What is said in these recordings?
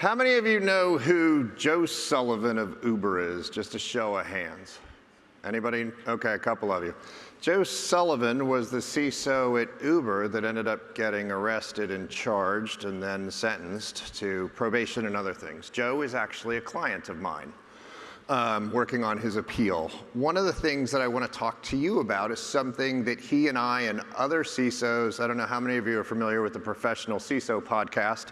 How many of you know who Joe Sullivan of Uber is? Just a show of hands. Anybody? Okay, a couple of you. Joe Sullivan was the CISO at Uber that ended up getting arrested and charged and then sentenced to probation and other things. Joe is actually a client of mine, working on his appeal. One of the things that I want to talk to you about is something that he and I and other CISOs, I don't know how many of you are familiar with the Professional CISO podcast.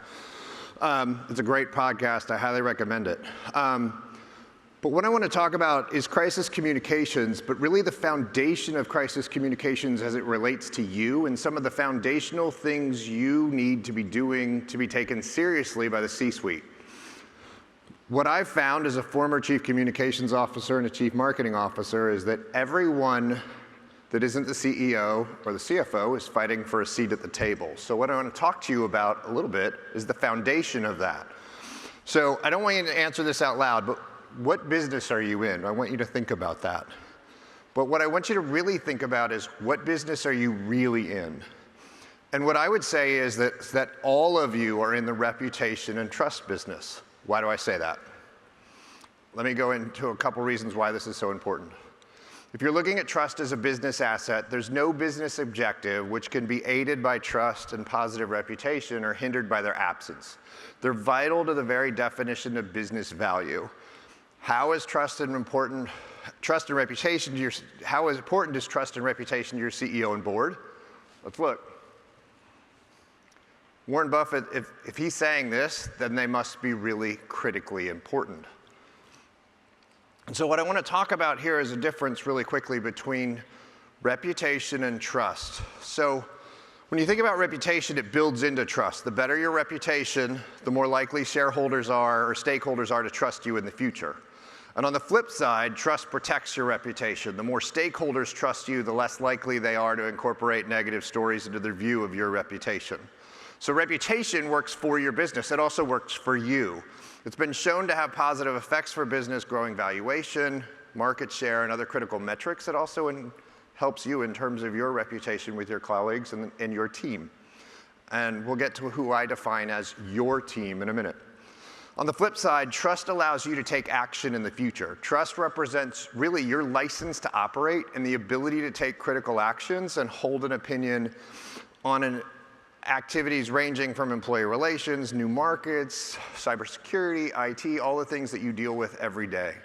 It's a great podcast. I highly recommend it. But what I want to talk about is crisis communications, but really the foundation of crisis communications as it relates to you and some of the foundational things you need to be doing to be taken seriously by the C-suite. What I've found as a former chief communications officer and a chief marketing officer is that everyone that isn't the CEO or the CFO is fighting for a seat at the table. So what I want to talk to you about a little bit is the foundation of that. So I don't want you to answer this out loud, but what business are you in? I want you to think about that. But what I want you to really think about is what business are you really in? And what I would say is that all of you are in the reputation and trust business. Why do I say that? Let me go into a couple reasons why this is so important. If you're looking at trust as a business asset, there's no business objective which can be aided by trust and positive reputation or hindered by their absence. They're vital to the very definition of business value. How is trust and reputation to your, how is important is trust and reputation to your CEO and board? Let's look. Warren Buffett, if he's saying this, then they must be really critically important. And so what I want to talk about here is a difference really quickly between reputation and trust. So when you think about reputation, it builds into trust. The better your reputation, the more likely shareholders are or stakeholders are to trust you in the future. And on the flip side, trust protects your reputation. The more stakeholders trust you, the less likely they are to incorporate negative stories into their view of your reputation. So reputation works for your business. It also works for you. It's been shown to have positive effects for business, growing valuation, market share, and other critical metrics. It also helps you in terms of your reputation with your colleagues and your team. And we'll get to who I define as your team in a minute. On the flip side, trust allows you to take action in the future. Trust represents really your license to operate and the ability to take critical actions and hold an opinion on activities ranging from employee relations, new markets, cybersecurity, IT, all the things that you deal with every day.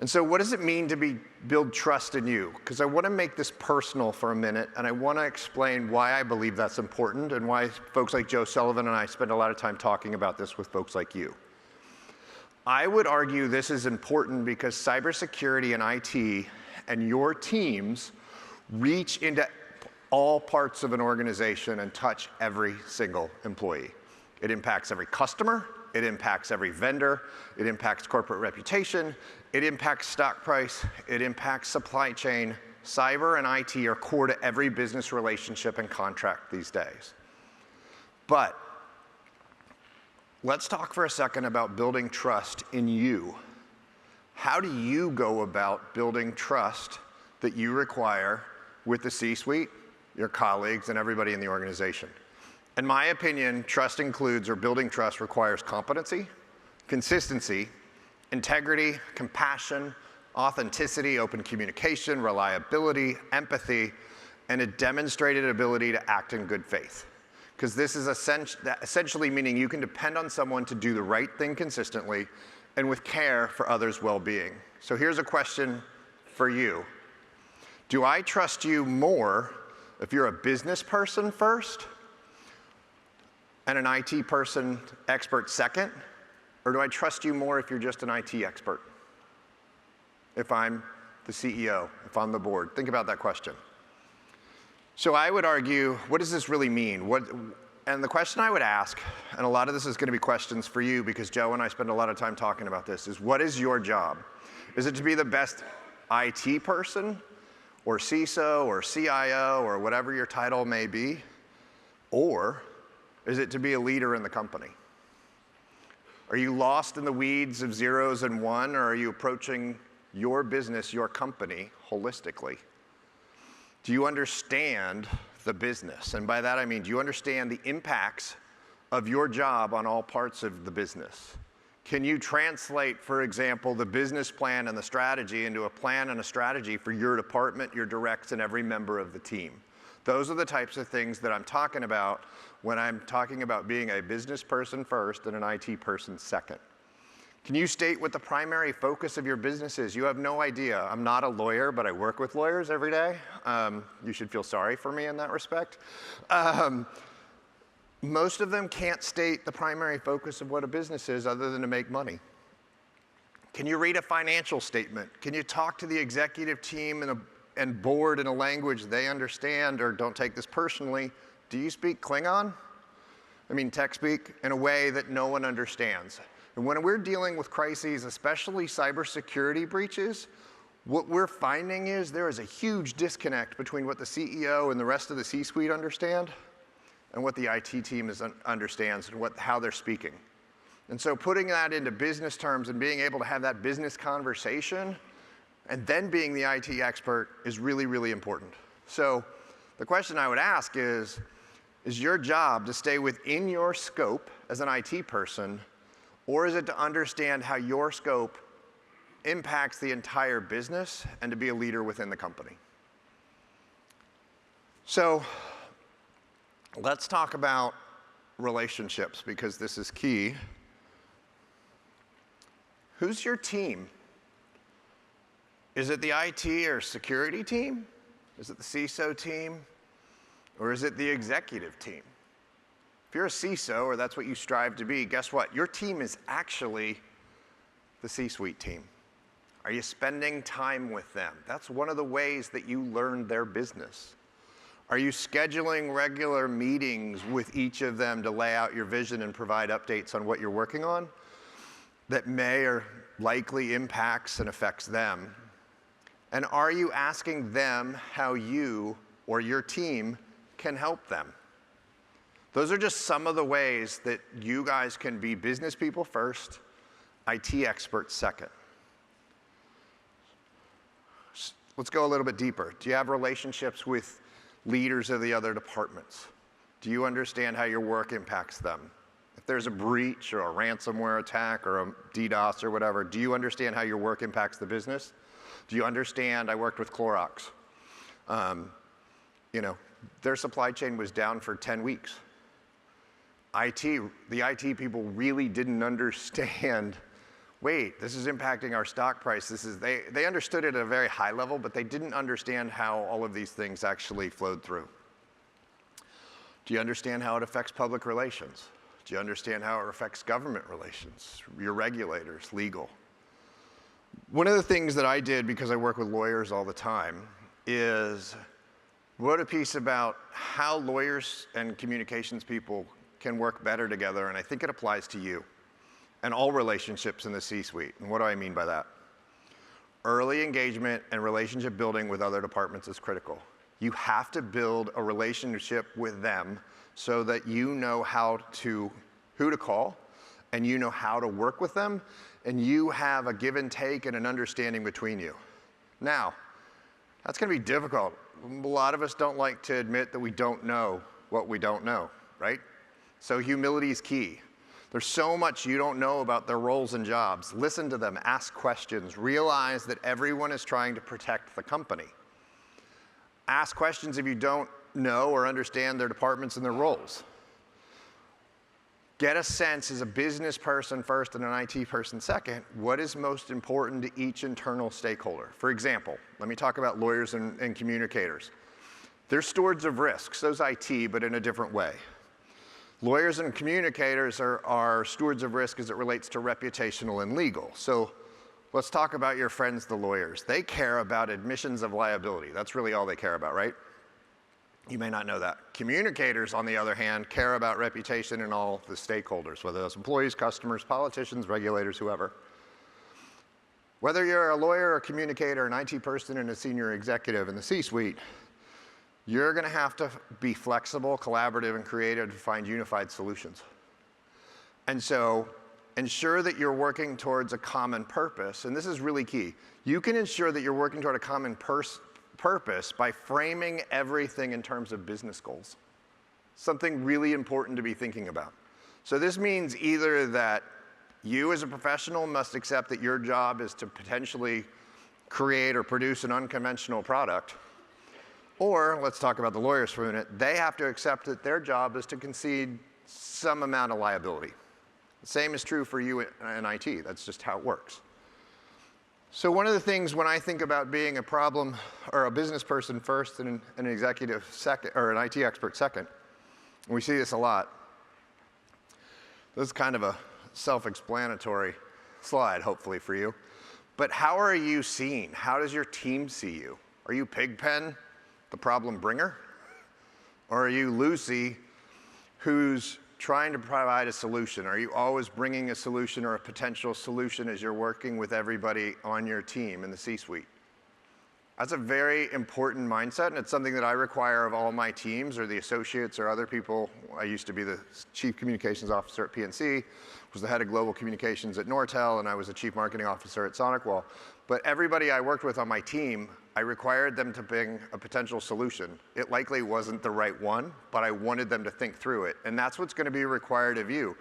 And so what does it mean to build trust in you? Because I want to make this personal for a minute, and I want to explain why I believe that's important and why folks like Joe Sullivan and I spend a lot of time talking about this with folks like you. I would argue this is important because cybersecurity and IT and your teams reach into all parts of an organization and touch every single employee. It impacts every customer. It impacts every vendor. It impacts corporate reputation. It impacts stock price. It impacts supply chain. Cyber and IT are core to every business relationship and contract these days. But let's talk for a second about building trust in you. How do you go about building trust that you require with the C-suite, your colleagues, and everybody in the organization? In my opinion, trust includes, or building trust requires competency, consistency, integrity, compassion, authenticity, open communication, reliability, empathy, and a demonstrated ability to act in good faith. Because this is essentially meaning you can depend on someone to do the right thing consistently and with care for others' well-being. So here's a question for you. Do I trust you more if you're a business person first and an IT person expert second? Or do I trust you more if you're just an IT expert? If I'm the CEO, if I'm the board? Think about that question. So I would argue, what does this really mean? And the question I would ask, and a lot of this is going to be questions for you because Joe and I spend a lot of time talking about this, is what is your job? Is it to be the best IT person or CISO or CIO or whatever your title may be? Or is it to be a leader in the company? Are you lost in the weeds of zeros and one, or are you approaching your business, your company, holistically? Do you understand the business? And by that I mean, do you understand the impacts of your job on all parts of the business? Can you translate, for example, the business plan and the strategy into a plan and a strategy for your department, your directs, and every member of the team? Those are the types of things that I'm talking about when I'm talking about being a business person first and an IT person second. Can you state what the primary focus of your business is? You have no idea. I'm not a lawyer, but I work with lawyers every day. You should feel sorry for me in that respect. Most of them can't state the primary focus of what a business is other than to make money. Can you read a financial statement? Can you talk to the executive team and board in a language they understand, or don't take this personally? Do you speak Klingon? I mean tech speak, in a way that no one understands. And when we're dealing with crises, especially cybersecurity breaches, what we're finding is there is a huge disconnect between what the CEO and the rest of the C-suite understand and what the IT team understands and how they're speaking. And so putting that into business terms and being able to have that business conversation and then being the IT expert is really, really important. So the question I would ask is your job to stay within your scope as an IT person, or is it to understand how your scope impacts the entire business and to be a leader within the company? So let's talk about relationships, because this is key. Who's your team? Is it the IT or security team? Is it the CISO team? Or is it the executive team? If you're a CISO, or that's what you strive to be, guess what? Your team is actually the C-suite team. Are you spending time with them? That's one of the ways that you learn their business. Are you scheduling regular meetings with each of them to lay out your vision and provide updates on what you're working on that may or likely impacts and affects them? And are you asking them how you or your team can help them? Those are just some of the ways that you guys can be business people first, IT experts second. Let's go a little bit deeper. Do you have relationships with leaders of the other departments? Do you understand how your work impacts them? If there's a breach or a ransomware attack or a DDoS or whatever, do you understand how your work impacts the business? Do you understand? I worked with Clorox. Their supply chain was down for 10 weeks. The IT people really didn't understand, wait, this is impacting our stock price. They understood it at a very high level, but they didn't understand how all of these things actually flowed through. Do you understand how it affects public relations? Do you understand how it affects government relations, your regulators, legal? One of the things that I did, because I work with lawyers all the time, is wrote a piece about how lawyers and communications people can work better together, and I think it applies to you and all relationships in the C-suite. And what do I mean by that? Early engagement and relationship building with other departments is critical. You have to build a relationship with them so that you know who to call, and you know how to work with them, and you have a give and take and an understanding between you. Now, that's going to be difficult. A lot of us don't like to admit that we don't know what we don't know, right? So humility is key. There's so much you don't know about their roles and jobs. Listen to them, ask questions, realize that everyone is trying to protect the company. Ask questions if you don't know or understand their departments and their roles. Get a sense as a business person first and an IT person second, what is most important to each internal stakeholder. For example, let me talk about lawyers and communicators. They're stewards of risks, so's IT, but in a different way. Lawyers and communicators are stewards of risk as it relates to reputational and legal. So let's talk about your friends, the lawyers. They care about admissions of liability. That's really all they care about, right? You may not know that. Communicators, on the other hand, care about reputation and all the stakeholders, whether that's employees, customers, politicians, regulators, whoever. Whether you're a lawyer, a communicator, an IT person, and a senior executive in the C-suite, you're going to have to be flexible, collaborative, and creative to find unified solutions. And so ensure that you're working towards a common purpose, and this is really key. You can ensure that you're working toward a common purpose by framing everything in terms of business goals. Something really important to be thinking about. So this means either that you as a professional must accept that your job is to potentially create or produce an unconventional product, or, let's talk about the lawyers for a minute, they have to accept that their job is to concede some amount of liability. The same is true for you in IT. That's just how it works. So one of the things when I think about being a problem or a business person first and an executive second, or an IT expert second, and we see this a lot. This is kind of a self-explanatory slide, hopefully for you. But how are you seen? How does your team see you? Are you Pigpen, the problem bringer? Or are you Lucy, who's trying to provide a solution? Are you always bringing a solution or a potential solution as you're working with everybody on your team in the C-suite? That's a very important mindset, and it's something that I require of all my teams or the associates or other people. I used to be the chief communications officer at PNC, was the head of global communications at Nortel, and I was the chief marketing officer at SonicWall. But everybody I worked with on my team, I required them to bring a potential solution. It likely wasn't the right one, but I wanted them to think through it. And that's what's going to be required of you.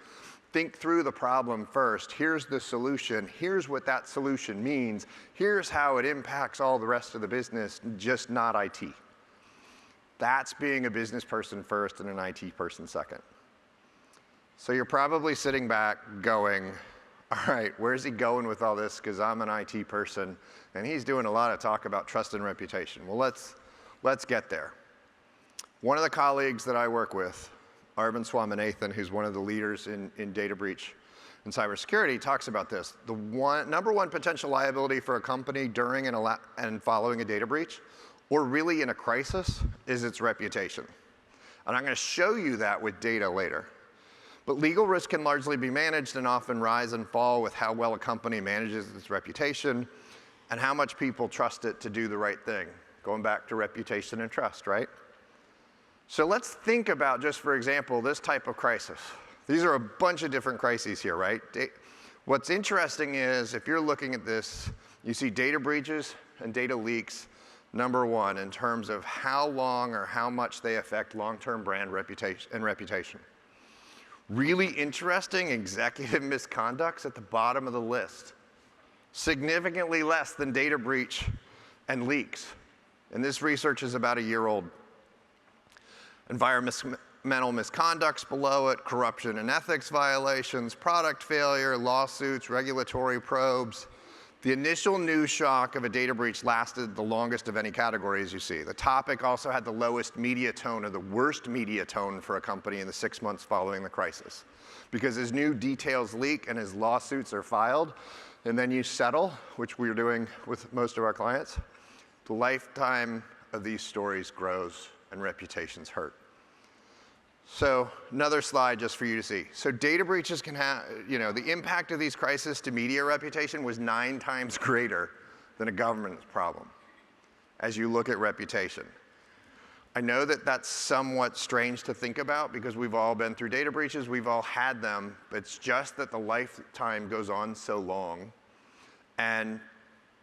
Think through the problem first. Here's the solution. Here's what that solution means. Here's how it impacts all the rest of the business, just not IT. That's being a business person first and an IT person second. So you're probably sitting back going, all right, where's he going with all this? Because I'm an IT person, and he's doing a lot of talk about trust and reputation. Well, let's get there. One of the colleagues that I work with, Arvind Swaminathan, who's one of the leaders in data breach and cybersecurity, talks about this. The number one potential liability for a company during and following a data breach, or really in a crisis, is its reputation. And I'm going to show you that with data later. But legal risk can largely be managed and often rise and fall with how well a company manages its reputation and how much people trust it to do the right thing. Going back to reputation and trust, right? So let's think about, just for example, this type of crisis. These are a bunch of different crises here, right? What's interesting is if you're looking at this, you see data breaches and data leaks, number one, in terms of how long or how much they affect long-term brand reputation. Really interesting, executive misconduct's at the bottom of the list. Significantly less than data breach and leaks. And this research is about a year old. Environmental misconduct's below it, corruption and ethics violations, product failure, lawsuits, regulatory probes. The initial news shock of a data breach lasted the longest of any category, as you see. The topic also had the lowest media tone, or the worst media tone for a company in the 6 months following the crisis. Because as new details leak and as lawsuits are filed, and then you settle, which we're doing with most of our clients, the lifetime of these stories grows and reputations hurt. So another slide just for you to see. So data breaches can have, the impact of these crises to media reputation was 9 times greater than a government's problem as you look at reputation. I know that that's somewhat strange to think about because we've all been through data breaches, we've all had them, but it's just that the lifetime goes on so long, and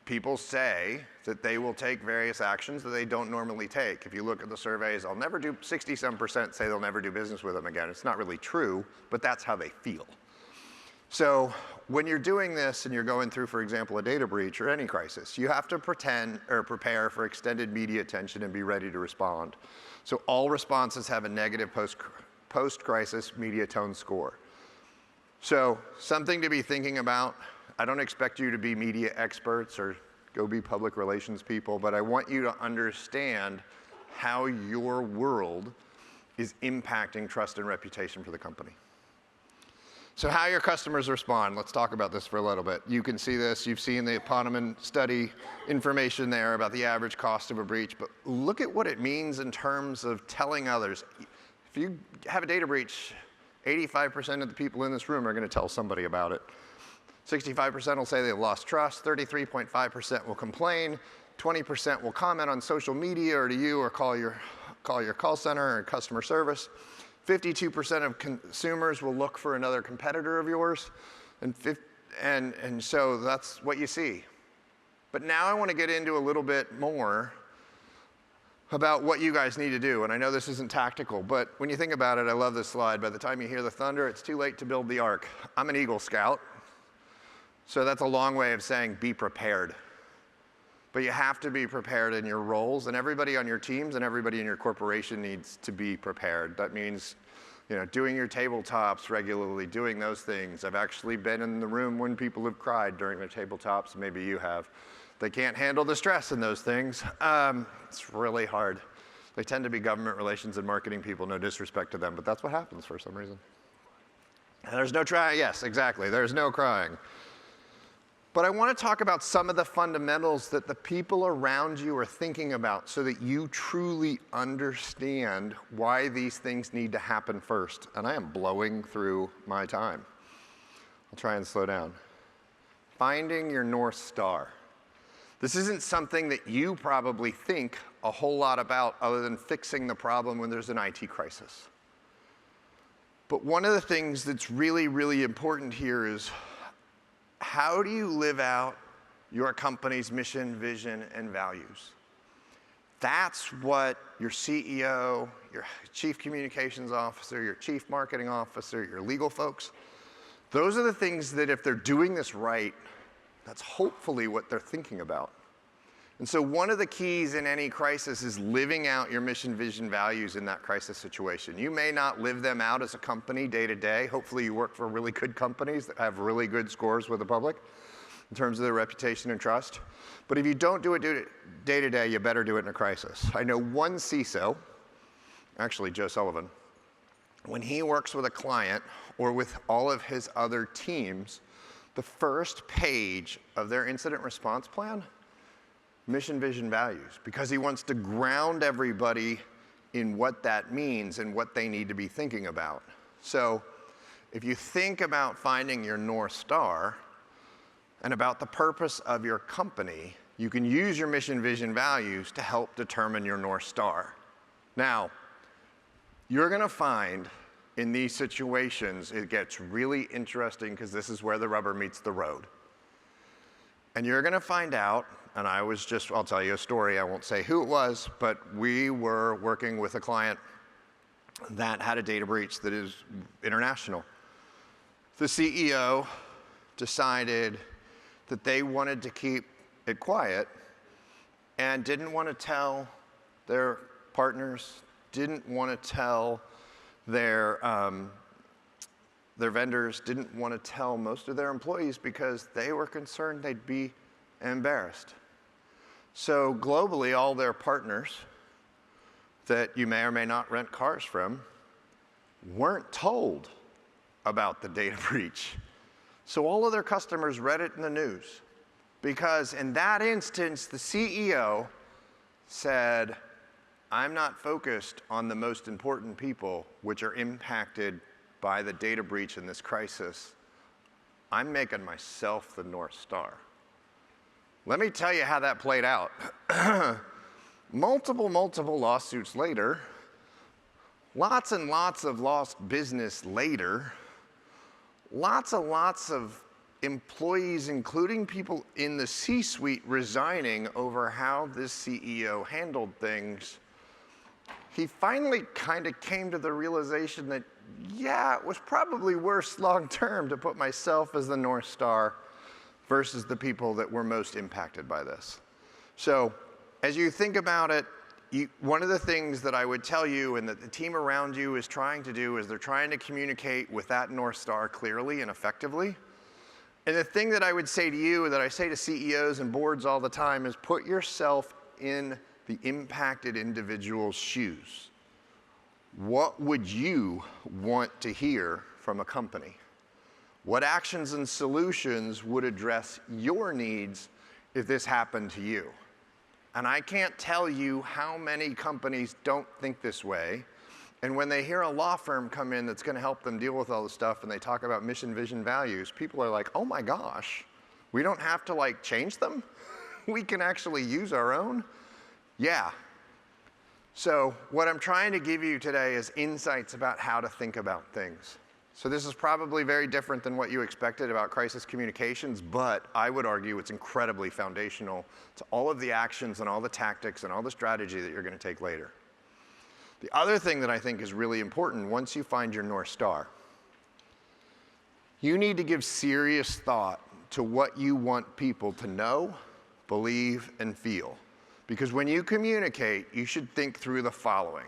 people say that they will take various actions that they don't normally take. If you look at the surveys, 67% say they'll never do business with them again. It's not really true, but that's how they feel. So when you're doing this and you're going through, for example, a data breach or any crisis, you have to prepare for extended media attention and be ready to respond. So all responses have a negative post-crisis media tone score. So something to be thinking about. I don't expect you to be media experts or go be public relations people, but I want you to understand how your world is impacting trust and reputation for the company. So how your customers respond, let's talk about this for a little bit. You can see this, you've seen the Eponym study information there about the average cost of a breach, but look at what it means in terms of telling others. If you have a data breach, 85% of the people in this room are going to tell somebody about it. 65% will say they've lost trust, 33.5% will complain, 20% will comment on social media or to you or call your call center or customer service. 52% of consumers will look for another competitor of yours, and so that's what you see. But now I want to get into a little bit more about what you guys need to do. And I know this isn't tactical, but when you think about it, I love this slide. By the time you hear the thunder, it's too late to build the ark. I'm an Eagle Scout, so that's a long way of saying be prepared. But you have to be prepared in your roles, and everybody on your teams and everybody in your corporation needs to be prepared. That means, doing your tabletops regularly, doing those things. I've actually been in the room when people have cried during their tabletops, maybe you have. They can't handle the stress in those things. It's really hard. They tend to be government relations and marketing people, no disrespect to them, but that's what happens for some reason. And there's no trying, yes, exactly, there's no crying. But I want to talk about some of the fundamentals that the people around you are thinking about so that you truly understand why these things need to happen first. And I am blowing through my time. I'll try and slow down. Finding your North Star. This isn't something that you probably think a whole lot about other than fixing the problem when there's an IT crisis. But one of the things that's really, really important here is how do you live out your company's mission, vision, and values? That's what your CEO, your chief communications officer, your chief marketing officer, your legal folks, those are the things that if they're doing this right, that's hopefully what they're thinking about. And so one of the keys in any crisis is living out your mission, vision, values in that crisis situation. You may not live them out as a company day to day. Hopefully you work for really good companies that have really good scores with the public in terms of their reputation and trust. But if you don't do it day to day, you better do it in a crisis. I know one CISO, actually Joe Sullivan, when he works with a client or with all of his other teams, the first page of their incident response plan, mission, vision, values, because he wants to ground everybody in what that means and what they need to be thinking about. So if you think about finding your North Star and about the purpose of your company, you can use your mission, vision, values to help determine your North Star. Now, you're going to find in these situations, it gets really interesting because this is where the rubber meets the road. And you're going to find out, and I'll tell you a story, I won't say who it was, but we were working with a client that had a data breach that is international. The CEO decided that they wanted to keep it quiet and didn't want to tell their partners, didn't want to tell their vendors, didn't want to tell most of their employees because they were concerned they'd be embarrassed. So globally, all their partners that you may or may not rent cars from weren't told about the data breach. So all of their customers read it in the news because in that instance, the CEO said, I'm not focused on the most important people which are impacted by the data breach in this crisis. I'm making myself the North Star. Let me tell you how that played out. Multiple lawsuits later, lots and lots of lost business later, lots of employees, including people in the C-suite, resigning over how this CEO handled things. He finally kind of came to the realization that, yeah, it was probably worse long term to put myself as the North Star versus the people that were most impacted by this. So as you think about it, one of the things that I would tell you and that the team around you is trying to do is they're trying to communicate with that North Star clearly and effectively. And the thing that I would say to you, that I say to CEOs and boards all the time, is put yourself in the impacted individual's shoes. What would you want to hear from a company? What actions and solutions would address your needs if this happened to you? And I can't tell you how many companies don't think this way. And when they hear a law firm come in that's going to help them deal with all this stuff and they talk about mission, vision, values, people are like, oh my gosh, we don't have to change them? We can actually use our own? Yeah. So what I'm trying to give you today is insights about how to think about things. So this is probably very different than what you expected about crisis communications, but I would argue it's incredibly foundational to all of the actions and all the tactics and all the strategy that you're going to take later. The other thing that I think is really important, once you find your North Star, you need to give serious thought to what you want people to know, believe, and feel. Because when you communicate, you should think through the following.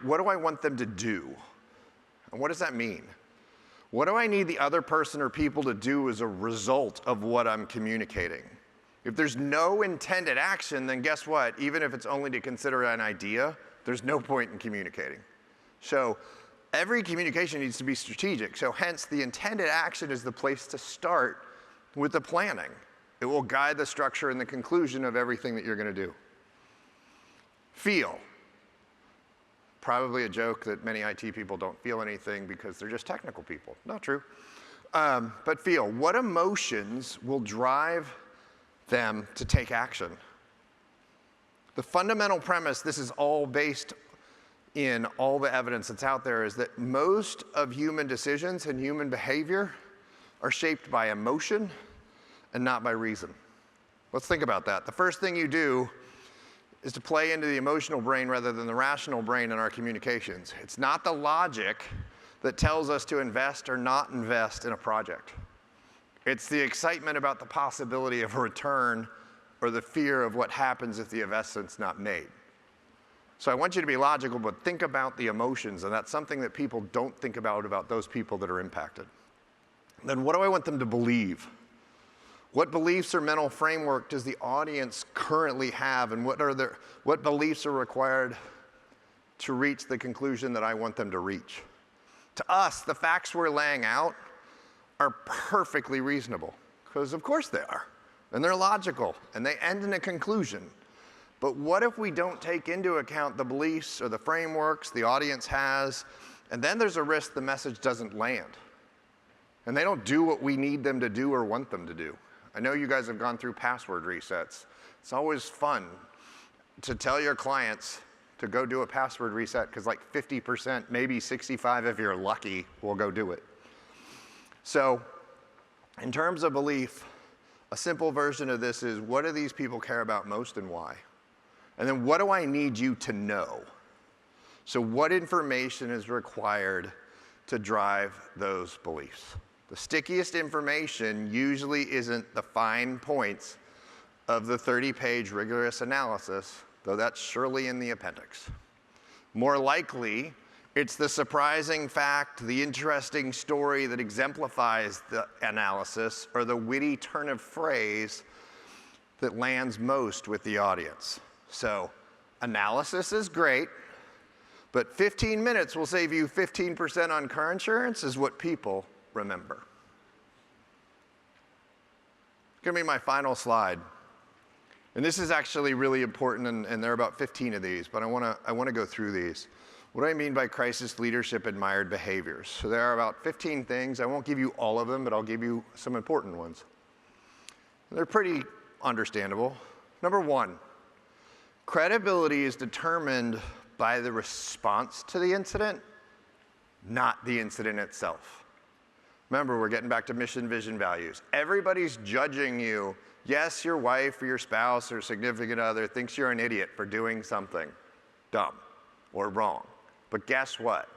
What do I want them to do? And what does that mean? What do I need the other person or people to do as a result of what I'm communicating? If there's no intended action, then guess what? Even if it's only to consider an idea, there's no point in communicating. So every communication needs to be strategic. So hence, the intended action is the place to start with the planning. It will guide the structure and the conclusion of everything that you're going to do. Feel. Probably a joke that many IT people don't feel anything because they're just technical people. Not true. But feel. What emotions will drive them to take action? The fundamental premise, this is all based in all the evidence that's out there, is that most of human decisions and human behavior are shaped by emotion and not by reason. Let's think about that. The first thing you do is to play into the emotional brain rather than the rational brain in our communications. It's not the logic that tells us to invest or not invest in a project. It's the excitement about the possibility of a return or the fear of what happens if the investment's not made. So I want you to be logical, but think about the emotions, and that's something that people don't think about those people that are impacted. Then what do I want them to believe? What beliefs or mental framework does the audience currently have, and what beliefs are required to reach the conclusion that I want them to reach? To us, the facts we're laying out are perfectly reasonable, because of course they are, and they're logical, and they end in a conclusion. But what if we don't take into account the beliefs or the frameworks the audience has, and then there's a risk the message doesn't land, and they don't do what we need them to do or want them to do? I know you guys have gone through password resets. It's always fun to tell your clients to go do a password reset because like 50%, maybe 65% if you're lucky, will go do it. So in terms of belief, a simple version of this is, what do these people care about most and why? And then what do I need you to know? So what information is required to drive those beliefs? The stickiest information usually isn't the fine points of the 30-page rigorous analysis, though that's surely in the appendix. More likely, it's the surprising fact, the interesting story that exemplifies the analysis, or the witty turn of phrase that lands most with the audience. So analysis is great, but 15 minutes will save you 15% on car insurance is what people remember. It's going to be my final slide. And this is actually really important, and there are about 15 of these, but I want to go through these. What do I mean by crisis leadership admired behaviors? So there are about 15 things. I won't give you all of them, but I'll give you some important ones. They're pretty understandable. Number one, credibility is determined by the response to the incident, not the incident itself. Remember, we're getting back to mission, vision, values. Everybody's judging you. Yes, your wife or your spouse or significant other thinks you're an idiot for doing something dumb or wrong. But guess what?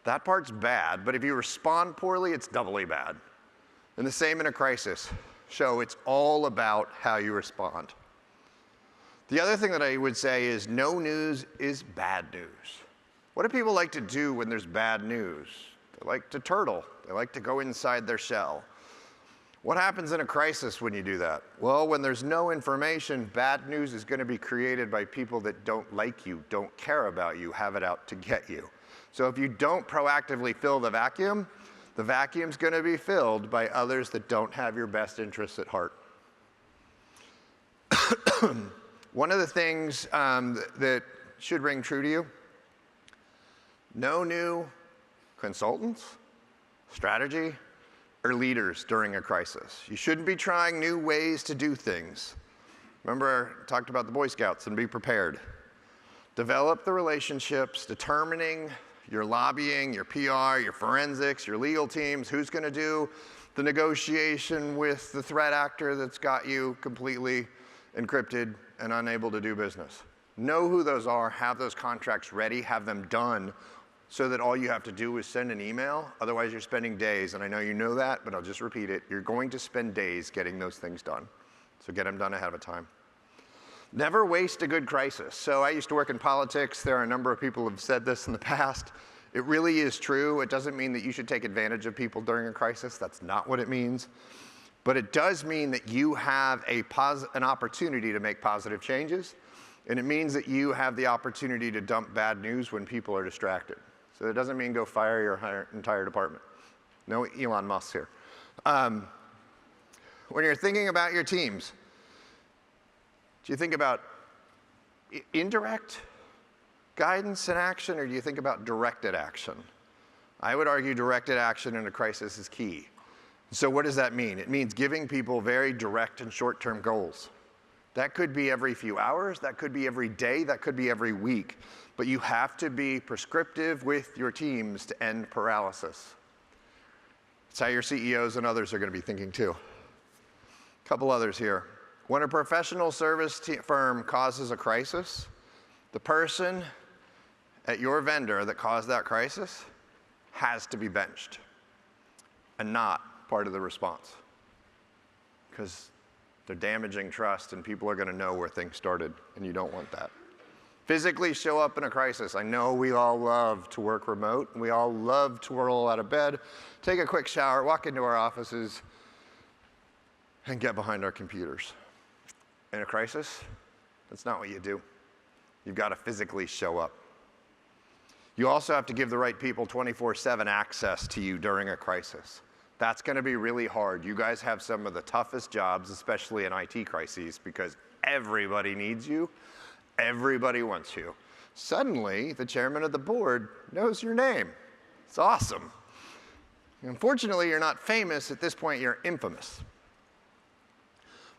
That part's bad, but if you respond poorly, it's doubly bad. And the same in a crisis. So it's all about how you respond. The other thing that I would say is no news is bad news. What do people like to do when there's bad news? They like to turtle. They like to go inside their shell. What happens in a crisis when you do that? Well, when there's no information, bad news is going to be created by people that don't like you, don't care about you, have it out to get you. So if you don't proactively fill the vacuum's going to be filled by others that don't have your best interests at heart. One of the things that should ring true to you, no new consultants, strategy, or leaders during a crisis. You shouldn't be trying new ways to do things. Remember, I talked about the Boy Scouts and be prepared. Develop the relationships, determining your lobbying, your PR, your forensics, your legal teams, who's going to do the negotiation with the threat actor that's got you completely encrypted and unable to do business. Know who those are, have those contracts ready, have them done so that all you have to do is send an email. Otherwise, you're spending days, and I know you know that, but I'll just repeat it. You're going to spend days getting those things done. So get them done ahead of time. Never waste a good crisis. So I used to work in politics. There are a number of people who have said this in the past. It really is true. It doesn't mean that you should take advantage of people during a crisis. That's not what it means. But it does mean that you have an opportunity to make positive changes. And it means that you have the opportunity to dump bad news when people are distracted. So it doesn't mean go fire your entire department. No Elon Musk here. When you're thinking about your teams, do you think about indirect guidance and action, or do you think about directed action? I would argue directed action in a crisis is key. So what does that mean? It means giving people very direct and short-term goals. That could be every few hours, that could be every day, that could be every week. But you have to be prescriptive with your teams to end paralysis. It's how your CEOs and others are going to be thinking too. A couple others here. When a professional service firm causes a crisis, the person at your vendor that caused that crisis has to be benched and not part of the response, because they're damaging trust and people are going to know where things started, and you don't want that. Physically show up in a crisis. I know we all love to work remote, and we all love to roll out of bed, take a quick shower, walk into our offices, and get behind our computers. In a crisis, that's not what you do. You've got to physically show up. You also have to give the right people 24/7 access to you during a crisis. That's going to be really hard. You guys have some of the toughest jobs, especially in IT crises, because everybody needs you. Everybody wants you. Suddenly, the chairman of the board knows your name. It's awesome. Unfortunately, you're not famous. At this point, you're infamous.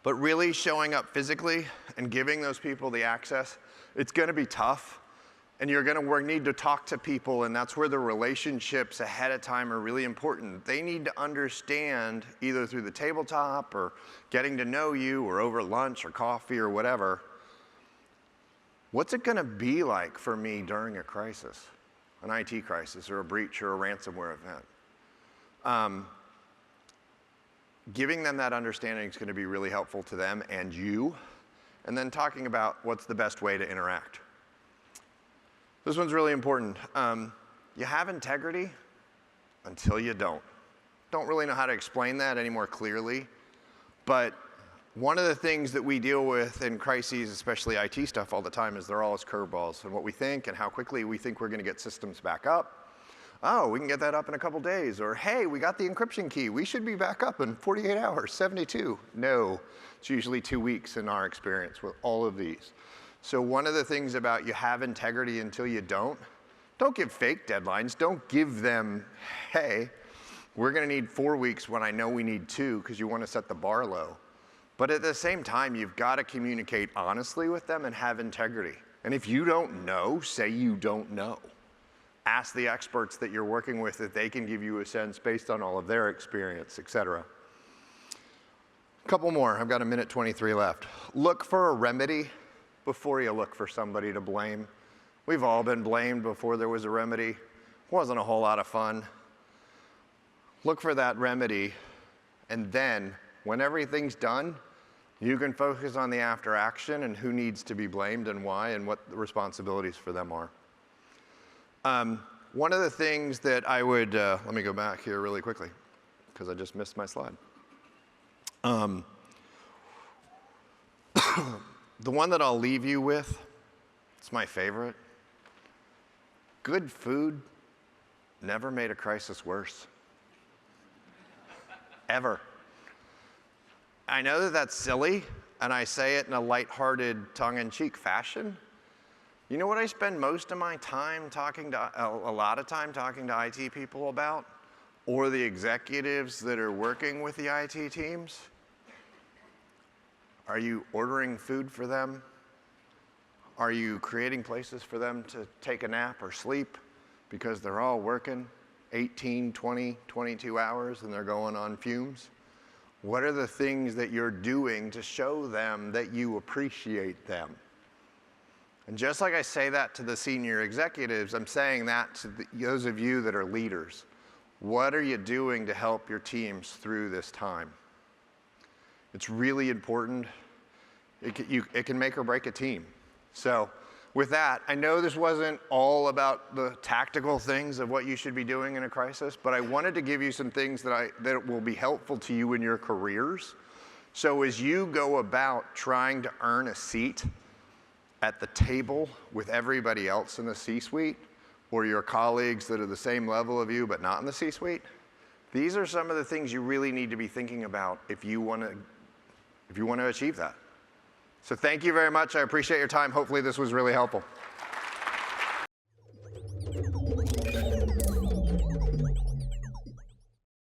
But really showing up physically and giving those people the access, it's going to be tough. And you're going to need to talk to people, and that's where the relationships ahead of time are really important. They need to understand, either through the tabletop or getting to know you or over lunch or coffee or whatever, what's it going to be like for me during a crisis, an IT crisis or a breach or a ransomware event? Giving them that understanding is going to be really helpful to them and you, and then talking about what's the best way to interact. This one's really important. You have integrity until you don't. Don't really know how to explain that any more clearly, but one of the things that we deal with in crises, especially IT stuff all the time, is they're all as curveballs, and what we think and how quickly we think we're going to get systems back up. Oh, we can get that up in a couple days, or hey, we got the encryption key. We should be back up in 48 hours, 72. No, it's usually 2 weeks in our experience with all of these. So one of the things about you have integrity until you don't give fake deadlines. Don't give them, hey, we're going to need 4 weeks when I know we need 2, because you want to set the bar low. But at the same time, you've got to communicate honestly with them and have integrity. And if you don't know, say you don't know. Ask the experts that you're working with if they can give you a sense based on all of their experience, et cetera. A couple more. I've got 1:23 left. Look for a remedy before you look for somebody to blame. We've all been blamed before there was a remedy. Wasn't a whole lot of fun. Look for that remedy, and then when everything's done, you can focus on the after action and who needs to be blamed and why and what the responsibilities for them are. One of the things that I would, let me go back here really quickly because I just missed my slide. The one that I'll leave you with, it's my favorite. Good food never made a crisis worse. Ever. I know that that's silly, and I say it in a lighthearted, tongue-in-cheek fashion. You know what I spend most of my time talking to, a lot of time talking to IT people about, or the executives that are working with the IT teams? Are you ordering food for them? Are you creating places for them to take a nap or sleep? because they're all working 18, 20, 22 hours and they're going on fumes? What are the things that you're doing to show them that you appreciate them? And just like I say that to the senior executives, I'm saying that to those of you that are leaders. What are you doing to help your teams through this time? It's really important. It can make or break a team. So with that, I know this wasn't all about the tactical things of what you should be doing in a crisis, but I wanted to give you some things that will be helpful to you in your careers. So as you go about trying to earn a seat at the table with everybody else in the C-suite, or your colleagues that are the same level of you but not in the C-suite, these are some of the things you really need to be thinking about if you want to achieve that. So thank you very much. I appreciate your time. Hopefully this was really helpful.